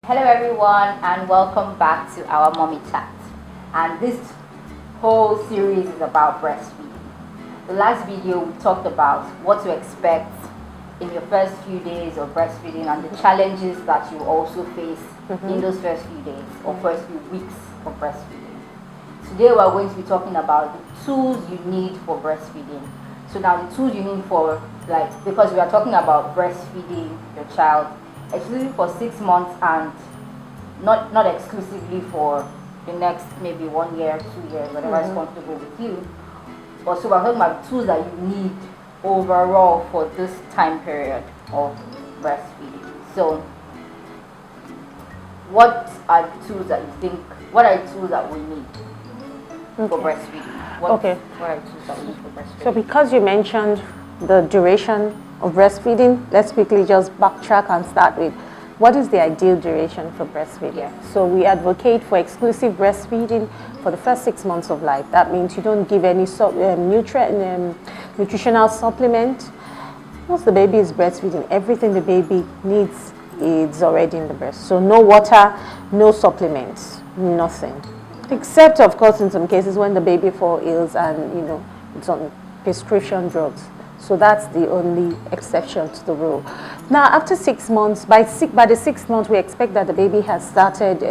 Hello everyone and welcome back to our mommy chat, and this whole series is about breastfeeding. The last video we talked about what to expect in your first few days of breastfeeding and the challenges that you also face in those first few days or first few weeks of breastfeeding. Today we are going to be talking about the tools you need for breastfeeding. So now the tools you need for, because we are talking about breastfeeding your child exclusively for 6 months and not exclusively for the next maybe 1 year, 2 years, whatever is comfortable with you. But so we're talking about tools that you need overall for this time period of breastfeeding. So what are the tools that you think, what are the tools that we need for breastfeeding? What are the tools that we need for breastfeeding? So because you mentioned the duration of breastfeeding, let's quickly just backtrack and start with what is the ideal duration for breastfeeding. Yeah. So we advocate for exclusive breastfeeding for the first 6 months of life. That means you don't give any nutritional supplement. Once the baby is breastfeeding, everything the baby needs is already in the breast. So no water, no supplements, nothing. Except, of course, in some cases when the baby falls ill and it's on prescription drugs. So that's the only exception to the rule. Now, after 6 months, by the 6th month, we expect that the baby has started,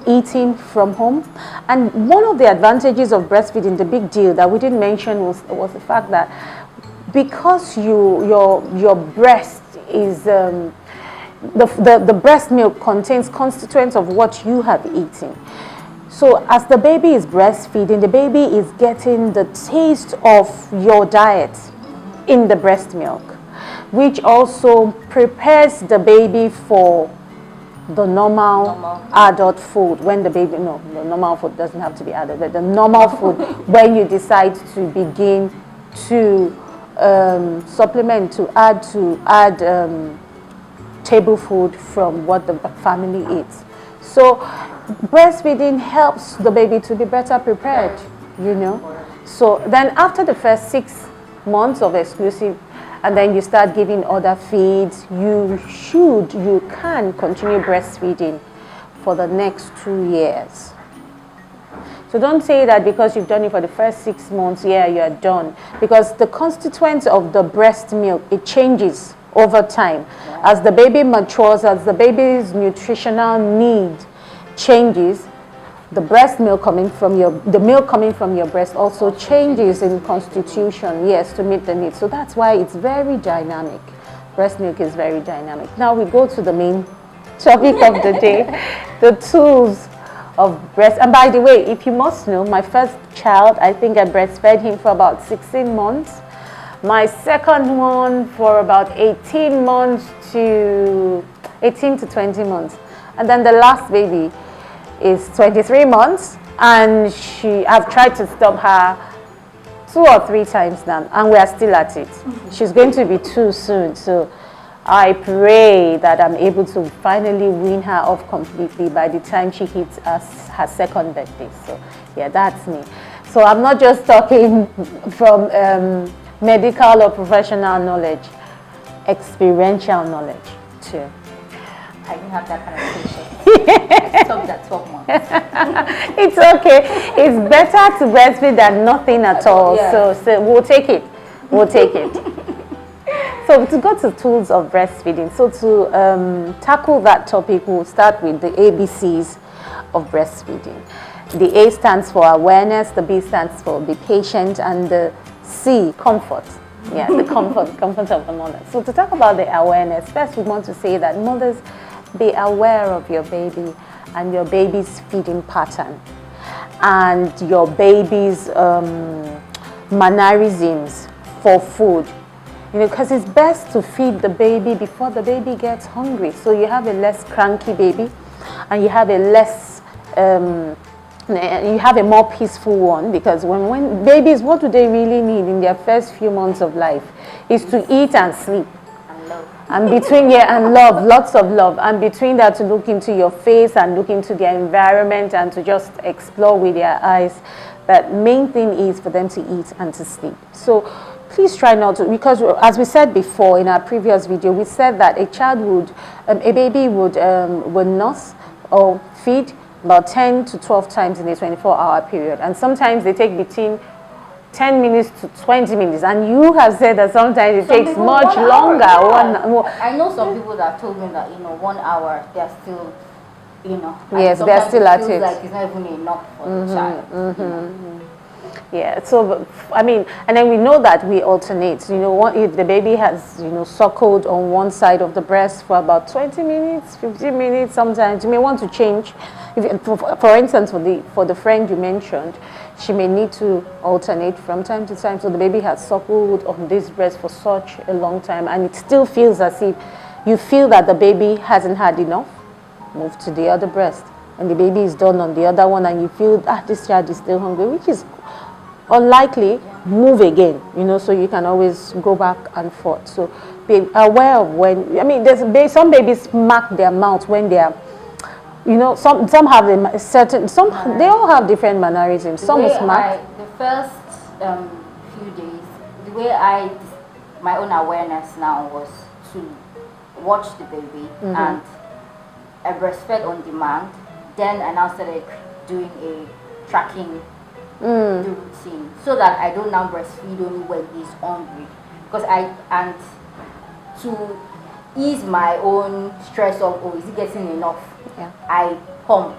eating from home. And one of the advantages of breastfeeding, the big deal that we didn't mention was the fact that because your breast is the breast milk contains constituents of what you have eaten. So as the baby is breastfeeding, the baby is getting the taste of your diet in the breast milk, which also prepares the baby for the normal adult food. When the baby, the normal food doesn't have to be adult, but the normal food when you decide to begin to supplement, to add table food from what the family eats. So breastfeeding helps the baby to be better prepared, So then after the first 6 months of exclusive, and then you start giving other feeds, you can continue breastfeeding for the next 2 years. So don't say that because you've done it for the first 6 months, you are done. Because the constituents of the breast milk, it changes over time. As the baby matures, as the baby's nutritional need changes, the milk coming from your breast also changes in constitution, yes, to meet the needs. So that's why it's very dynamic. Breast milk is very dynamic. Now we go to the main topic of the day, the tools of breast. And by the way, if you must know, my first child, I think I breastfed him for about 16 months. My second one for about 18 to 20 months. And then the last baby is 23 months, and I've tried to stop her 2 or 3 times now, and we are still at it. She's going to be 2 soon, so I pray that I'm able to finally wean her off completely by the time she hits her second birthday. So yeah, that's me. So I'm not just talking from medical or professional knowledge, experiential knowledge too. I didn't have that kind of patience. I stopped at 12 months. It's okay. It's better to breastfeed than nothing at all. Yeah. So we'll take it. So to go to tools of breastfeeding. So to tackle that topic, we'll start with the ABCs of breastfeeding. The A stands for awareness, the B stands for be patient, and the C, comfort. Yeah, the comfort of the mother. So to talk about the awareness, first we want to say that mothers, be aware of your baby and your baby's feeding pattern and your baby's mannerisms for food. Because it's best to feed the baby before the baby gets hungry. So you have a less cranky baby and you have a more peaceful one, because when babies, what do they really need in their first few months of life is to eat and sleep. And between and love, lots of love, and between that to look into your face and look into their environment and to just explore with their eyes. But main thing is for them to eat and to sleep. So please try not to, because as we said before in our previous video, we said that a baby would nurse or feed about 10 to 12 times in a 24-hour period, and sometimes they take between 10 minutes to 20 minutes, and you have said that sometimes it takes much longer. I know some people that have told me that 1 hour they're still, yes, they're still at it. Like it's not even enough for the child. Yeah, so I mean, and then we know that we alternate. If the baby has suckled on one side of the breast for about 20 minutes, 15 minutes, sometimes you may want to change. For instance, for the friend you mentioned, she may need to alternate from time to time. So the baby has suckled on this breast for such a long time, and it still feels as if you feel that the baby hasn't had enough. Move to the other breast, and the baby is done on the other one, and you feel this child is still hungry, which is unlikely. Move again, so you can always go back and forth. So be aware of when, I mean, some babies smack their mouth when they are, some have a certain, they all have different mannerisms. Some will smack. The first few days, the way my own awareness now was to watch the baby, and I breastfed on demand. Then I now started doing a tracking the routine, so that I don't now breastfeed only when he's hungry, because and to ease my own stress of is he getting enough, I pump.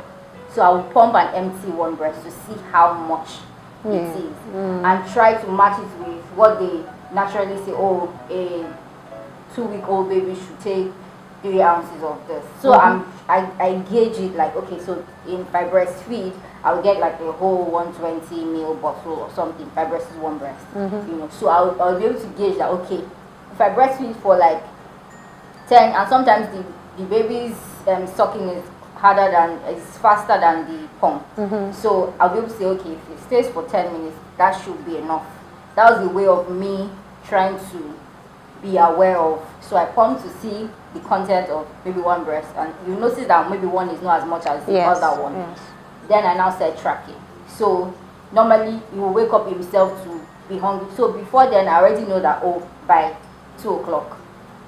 So I will pump and empty one breast to see how much it is, and try to match it with what they naturally say, a 2-week-old baby should take 3 ounces of this. So I gauge it like, okay, so if I breastfeed, I'll get like a whole 120 ml bottle or something. If I breastfeed one breast, so I'll be able to gauge that, okay, if I breastfeed for like 10, and sometimes the baby's sucking is faster than the pump. So I'll be able to say, okay, if it stays for 10 minutes, that should be enough. That was the way of me trying to be aware of. So I pump to see the content of maybe one breast, and you notice that maybe one is not as much as the other one. Then I now start tracking. So normally he will wake up himself to be hungry. So before then I already know that by 2 o'clock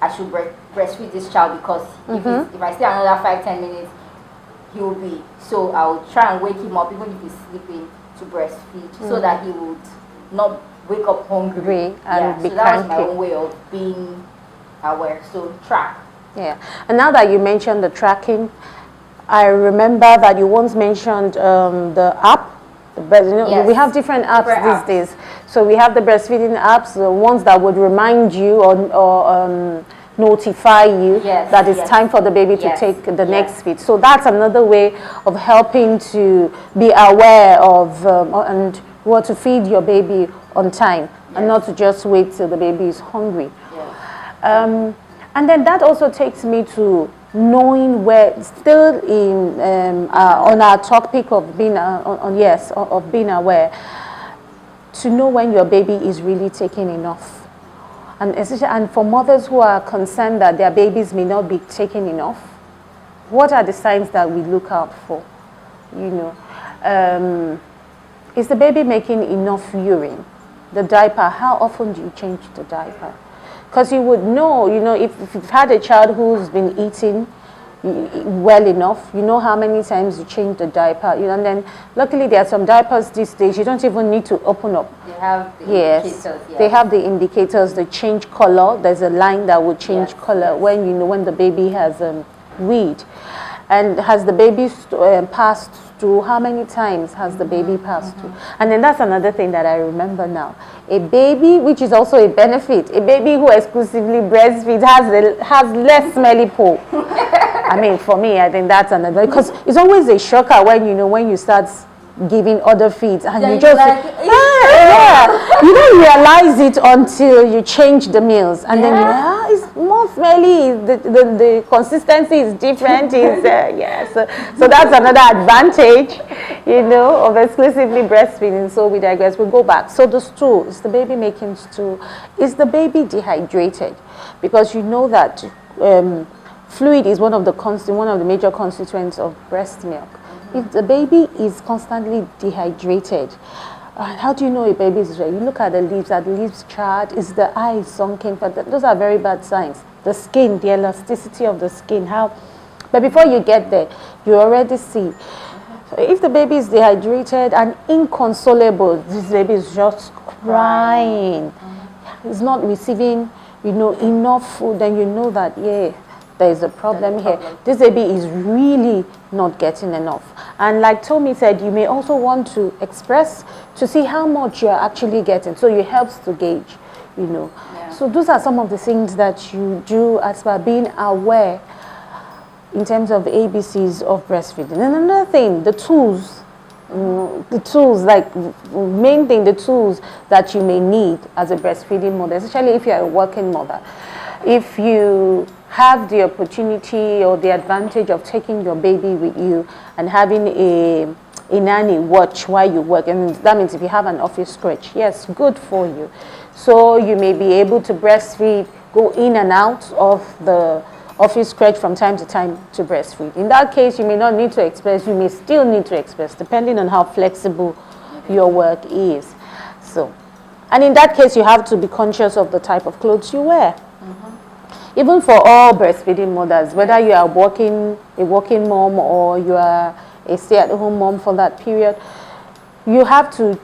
I should breastfeed this child, because if I stay another 5-10 minutes, he will be. So I'll try and wake him up even if he's sleeping to breastfeed, so that he would not wake up hungry and be cranky. So that was my own way of being aware. So track. Yeah, and now that you mentioned the tracking, I remember that you once mentioned the app. We have different apps these days. So we have the breastfeeding apps, the ones that would remind you or notify you that it's time for the baby to take the next feed. So that's another way of helping to be aware of and what to feed your baby on time, and not to just wait till the baby is hungry. And then that also takes me to knowing where, still in on our topic of being of being aware, to know when your baby is really taking enough, and especially, and for mothers who are concerned that their babies may not be taking enough, what are the signs that we look out for? Is the baby making enough urine? The diaper, how often do you change the diaper? Because you would know, if you've had a child who's been eating well enough, you know how many times you change the diaper. And then luckily there are some diapers these days, you don't even need to open up. They have the indicators. They have the indicators, they change color. There's a line that will change color when when the baby has weed. And has the baby passed through? How many times has the baby passed through? And then that's another thing that I remember now. A baby, which is also a benefit, a baby who exclusively breastfeeds has less smelly poo. I mean, for me, I think that's another, because it's always a shocker when you start giving other feeds and then you just you don't realize it until you change the meals, and then it's more smelly, the consistency is different. So that's another advantage of exclusively breastfeeding. So we digress, we'll go back. So the stool, is the baby making stool? Is the baby dehydrated? Because you know that fluid is one of the major constituents of breast milk. If the baby is constantly dehydrated, How do you know a baby is ready? You look at the lips. Are the lips charred? Is the eye sunken? But those are very bad signs. The skin, the elasticity of the skin, how. But before you get there, you already see. So if the baby is dehydrated and inconsolable, this baby is just crying. It's not receiving, enough food. Then you know that there is a problem here. This baby is really not getting enough. And like Tommy said, you may also want to express to see how much you are actually getting. So it helps to gauge, Yeah. So those are some of the things that you do as by being aware in terms of ABCs of breastfeeding. And another thing, the tools. Main thing, the tools that you may need as a breastfeeding mother, especially if you're a working mother. If you have the opportunity or the advantage of taking your baby with you and having a nanny watch while you work, and that means if you have an office crèche, yes, good for you. So you may be able to breastfeed, go in and out of the office crèche from time to time to breastfeed. In that case, you may not need to express, you may still need to express, depending on how flexible your work is. So, and in that case, you have to be conscious of the type of clothes you wear. Even for all breastfeeding mothers, whether you are a working mom or you are a stay-at-home mom for that period, you have to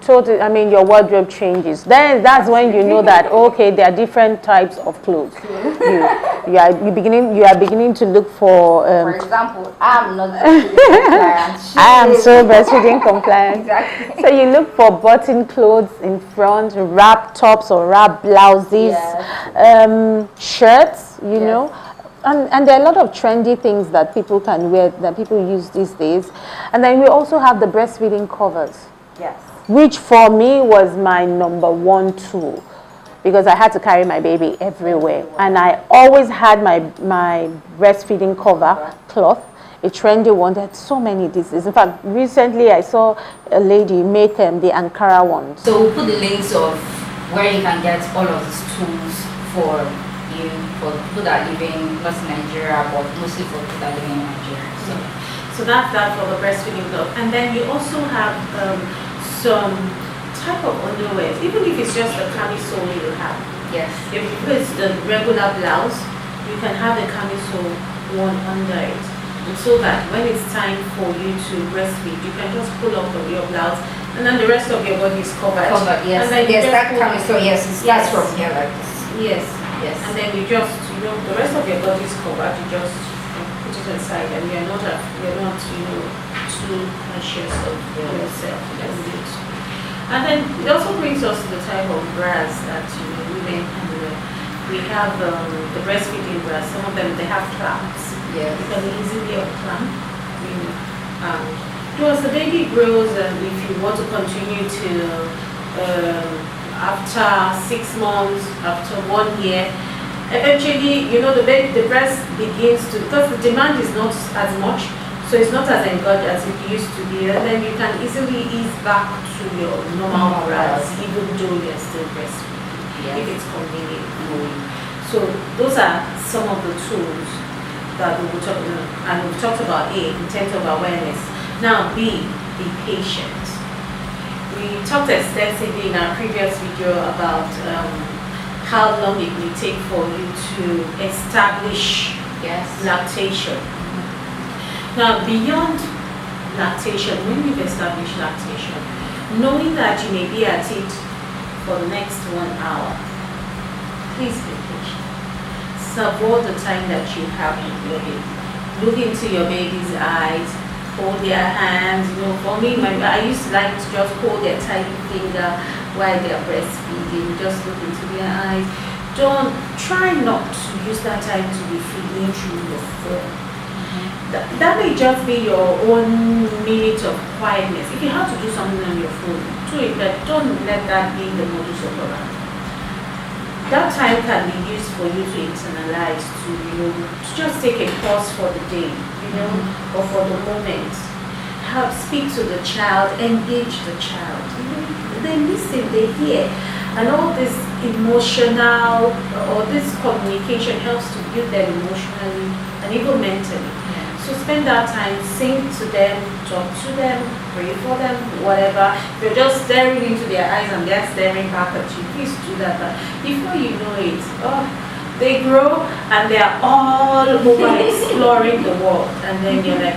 your wardrobe changes. Then that's when you know that, okay, there are different types of clothes. You are beginning to look for example, I'm not breastfeeding compliant. I am so breastfeeding compliant. Exactly. So you look for button clothes in front, wrap tops or wrap blouses, shirts, you know. And there are a lot of trendy things that people can wear, that people use these days. And then we also have the breastfeeding covers. Yes. Which for me was my number one tool, because I had to carry my baby everywhere. And I always had my breastfeeding cover, cloth, a trendy one. There are so many diseases. In fact, recently I saw a lady make the Ankara ones. So we'll put the links of where you can get all of these tools for people that are living not in Nigeria, but mostly for people that are living in Nigeria. So that's that for the breastfeeding glove. And then you also have some type of underwear, even if it's just the camisole you have. Yes. If it's the regular blouse, you can have the camisole worn under it. And so that when it's time for you to breastfeed, you can just pull off of your blouse and then the rest of your body is covered. Yes. And then That camisole, yes, it starts from here like this. Yes. Yes. And then you just, the rest of your body is covered, you just put it aside and you're not too conscious of yourself. And then it also brings us to the type of bras that women can wear. We have the breastfeeding bras. Some of them, they have clamps. Yes. You can easily unclamp. As the baby grows, and if you want to continue to after 6 months, after 1 year, eventually, the breast begins to, because the demand is not as much, so it's not as engorged as it used to be, and then you can easily ease back to your normal bras, even though you're still breastfeeding, if it's convenient for you. So those are some of the tools that we will talk about, and we've talked about A, in terms of awareness. Now B, be patient. We talked extensively in our previous video about how long it will take for you to establish lactation. Now, beyond lactation, when you've established lactation, knowing that you may be at it for the next 1 hour, please be patient. Savour the time that you have with your baby. Look into your baby's eyes, hold their hands. For me, I used to like to just hold their tiny finger while they're breastfeeding, just look into their eyes. Try not to use that time to be feeding through your phone. That may just be your own minute of quietness. If you have to do something on your phone, do it, but don't let that be the modus operandi. That time can be used for you to internalize, to just take a pause for the day, or for the moment. Speak to the child, engage the child. They listen, they hear. And all this emotional, or this communication helps to build them emotionally and even mentally. So spend that time, sing to them, talk to them, pray for them, whatever. If you're just staring into their eyes and they're staring back at you, please do that. But before you know it, they grow and they're all over exploring the world. And then you're like,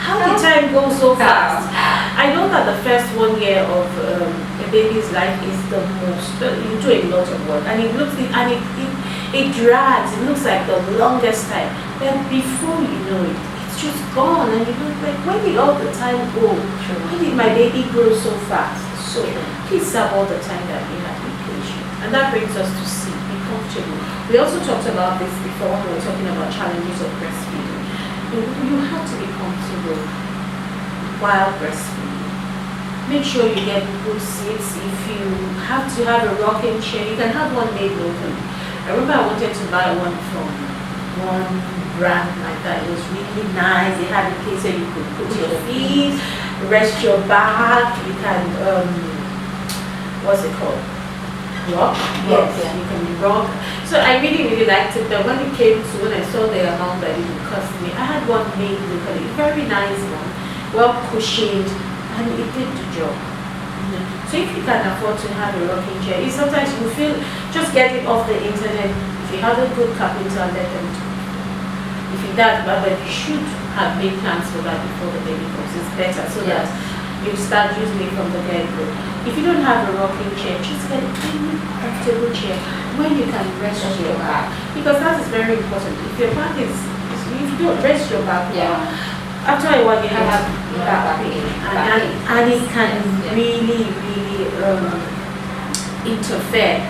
how did time go so fast? I know that the first 1 year of a baby's life is the most, you do a lot of work, and it looks, it drags, it looks like the longest time. Then before you know it, it's just gone, and you look like, where did all the time go? Why did my baby grow so fast? So please have all the time that you have, be patient. And that brings us to C, be comfortable. We also talked about this before when we were talking about challenges of breastfeeding. You have to be comfortable while breastfeeding. Make sure you get good seats. If you have to have a rocking chair, you can have one made locally. I remember I wanted to buy one from one brand like that. It was really nice. It had a place where you could put your feet, rest your back. You can, what's it called? Rock? Yes, yeah. You can rock. So I really, really liked it. But when it came to, when I saw the amount that it would cost me, I had one made locally, very nice one, well cushioned, and it did the job. So if you can afford to have a rocking chair, sometimes you feel, just get it off the internet. If you have a good carpenter, let them do it. If you don't, but you should have made plans for that before the baby comes. It's better so that you start using it from the get-go. If you don't have a rocking chair, just get any comfortable chair where you can rest your back. Because that is very important. If your back is, if you don't rest your back, after a while you have back pain. And it can really, really interfere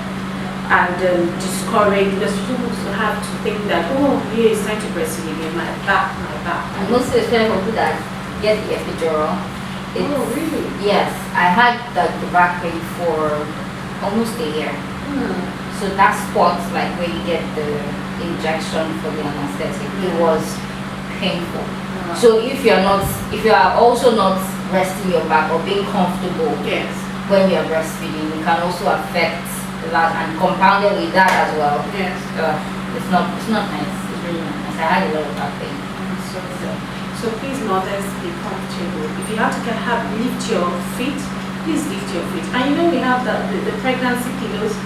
and discourage, because people have to think that, oh, yeah, it's time to breastfeed again, my back. And most especially for people that get the epidural. Oh, really? Yes, I had the back pain for almost a year. So that spot, like where you get the injection for the anesthetic, it was painful. So if you are also not resting your back or being comfortable when you are breastfeeding, it can also affect that, and compounded with that as well. Yes. It's not nice. It's really not nice. I had a lot of back pain. So please, mothers, be comfortable. If you have to lift your feet, please lift your feet. And you know we have the pregnancy pillows. The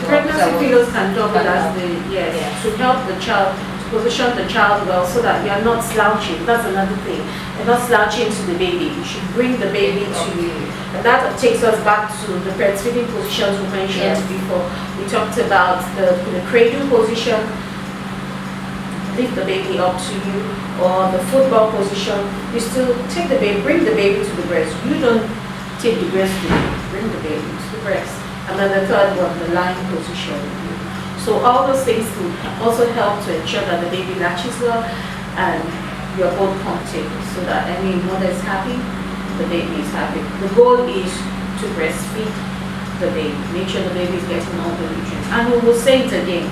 pregnancy pillows can double as to help the child, to position the child well so that you are not slouching. That's another thing. You're not slouching to the baby. You should bring the baby to you. And that takes us back to the breastfeeding positions we mentioned before. We talked about the cradle position. Lift the baby up to you, or the football position. You still take the baby, bring the baby to the breast. You don't take the breast to you, bring the baby to the breast. And then the third one, the lying position. So all those things will also help to ensure that the baby latches well and you're both comfortable, so that mother is happy, the baby is happy. The goal is to breastfeed the baby. Make sure the baby is getting all the nutrients. And we will say it again.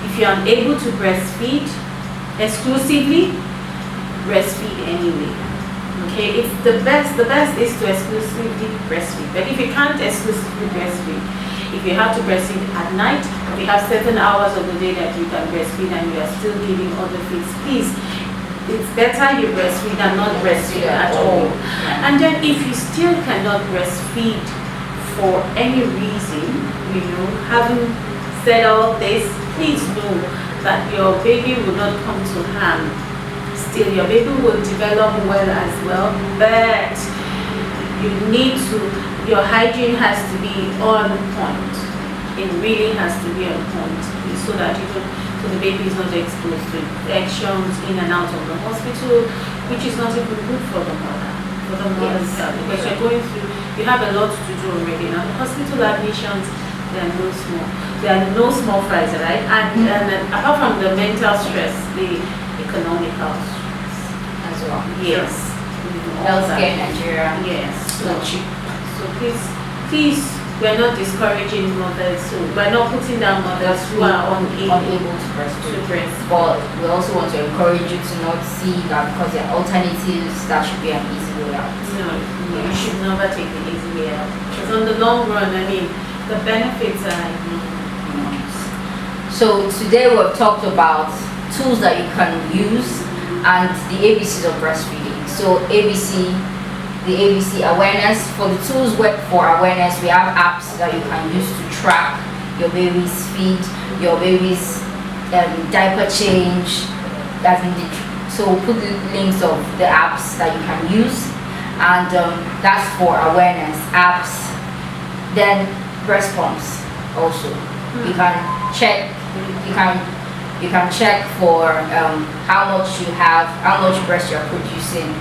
If you're unable to breastfeed exclusively, breastfeed anyway. Okay, it's the best is to exclusively breastfeed. But if you can't exclusively breastfeed, if you have to breastfeed at night, if you have certain hours of the day that you can breastfeed and you are still giving other feeds, please, it's better you breastfeed than not breastfeed at all. And then if you still cannot breastfeed for any reason, having said all this, please know that your baby will not come to harm. Still, your baby will develop well as well, but your hygiene has to be on point. It really has to be on point, so that so the baby is not exposed to infections in and out of the hospital, which is not even good for the mother. For the mother's health, because you're going through, you have a lot to do already. Now, the hospital admissions, they are no small fries, right? And apart from the mental stress, the economical stress as well. Yes. Healthcare in Nigeria. Yes. So please, we're not discouraging mothers. So we're not putting down mothers who are unable to breastfeed. But we also want to encourage you to not see that because there are alternatives, that should be an easy way out. No, you should never take the easy way out. Because on the long run, the benefits are enormous. So today we've talked about tools that you can use, and the ABCs of breastfeeding. So the ABC awareness. For the tools for awareness, we have apps that you can use to track your baby's feed, your baby's diaper change. So we'll put the links of the apps that you can use, and that's for awareness apps. Then breast pumps also. You can check. You can check for how much breast you're producing.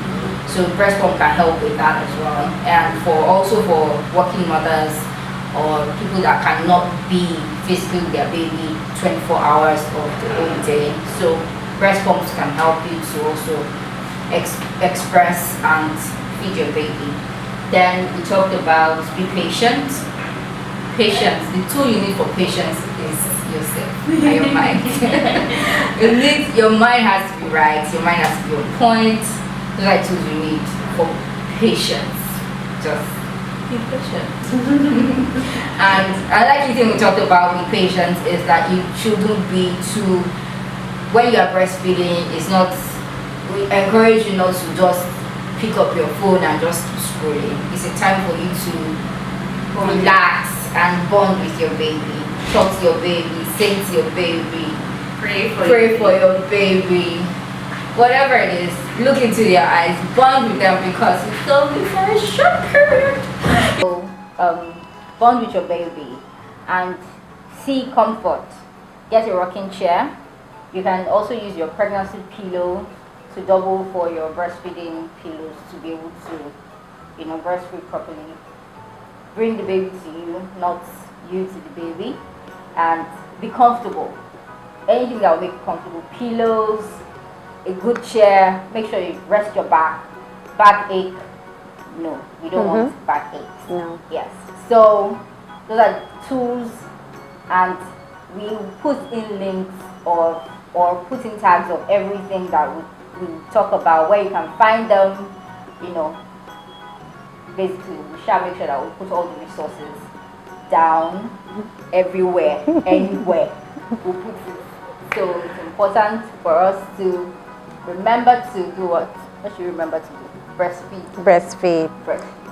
So breast pump can help with that as well. And also for working mothers or people that cannot be physically with their baby 24 hours of the whole day. So breast pumps can help you to also express and feed your baby. Then we talked about be patient. Patience. The tool you need for patience is yourself and your mind. Your mind has to be right. Your mind has to be on point. Those are tools you need for patience. Just be patient. And another key thing we talked about with patience is that you shouldn't be too. When you are breastfeeding, we encourage you not to just pick up your phone and just keep scrolling. It's a time for you to relax and bond with your baby. Talk to your baby, sing to your baby, pray for your baby. Whatever it is, look into their eyes, bond with them because it's only for a short period. So, bond with your baby and see comfort. Get a rocking chair. You can also use your pregnancy pillow to double for your breastfeeding pillows to be able to, breastfeed properly. Bring the baby to you, not you to the baby, and be comfortable. Anything that will make you comfortable. Pillows, a good chair. Make sure you rest your back. Backache, no, we don't want backaches. No. Yes. So those are tools, and we put in links or put in tags of everything that we talk about, where you can find them. Basically, we shall make sure that we put all the resources down everywhere, anywhere. We'll put it. So it's important for us to remember to do what? What should we remember to do? Breastfeed. Breastfeed. Breastfeed.